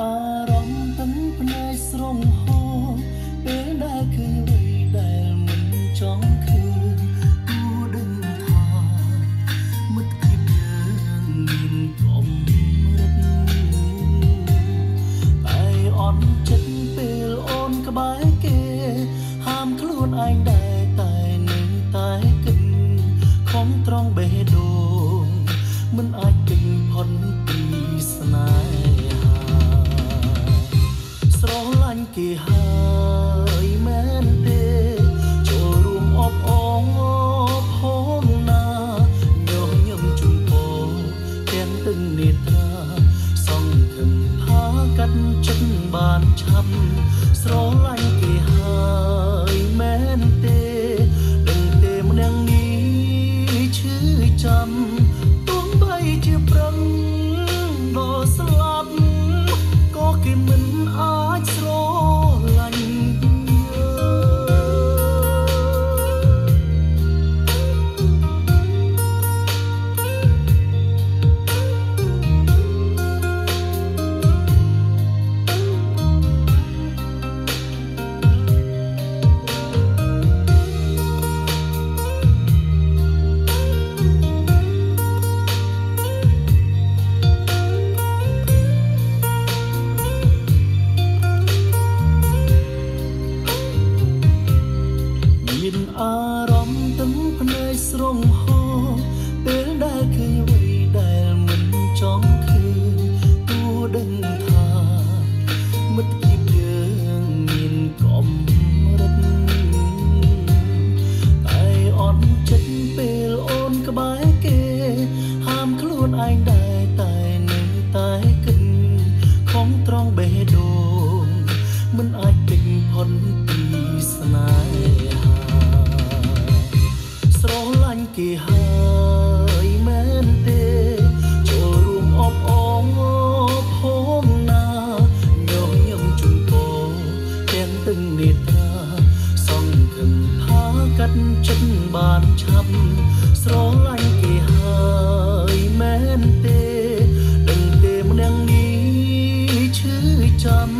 អារម្មណ៍ទាំងផ្នែកស្រងហោពេលដែលឃើញអ្វីដែលមិនចង់ឃើញគួរដឹងថាមិត្តភាពយើងមានកំរិតតែអន់ចិត្តពេលអូនក្បែរគេហាមខ្លួនឯងដែរតែនឹងតែគិតខំត្រង់បេះដូងមិនអាចពេញផុតពីស្នេហាស្រឡាញ់គេហើយមែនទេចូលរួមអបអងផងណាញញឹមជូនពរទាំងទឹកនេត្រាសង្ឃឹមថាកាត់ចិត្តបានឆាប់ស្រឡាញ់គេហើយមែនទេដឹងទេម្នាក់នេះឈឺចាំទោះបីជាប្រឹងដល់ស្លាប់ក៏គេមិនអាចស្រឡាញ់អារម្មណ៍ទាំងភ្នែកស្រងហោពេលដែលឃើញអ្វីដែលមិនចង់ឃើញគួរដឹងថាមិត្តភាពយើងមានកំរិតតែអន់ចិត្តពេលអូនក្បែរគេហាមខ្លួនឯងដែរតែនឹងតែគិតខំត្រង់បេះដូងមិនអាចពេញផុតពីស្នេហាស្រឡាញ់គេហើយមែនទេចូលរួមអបអងផងណាញញឹមជូនពរទាំងទឹកនេត្រាសង្ឃឹមថាកាត់ចិត្តបានឆាប់ស្រឡាញ់គេហើយមែនទេដឹងទេម្នាក់នេះឈឺចាំ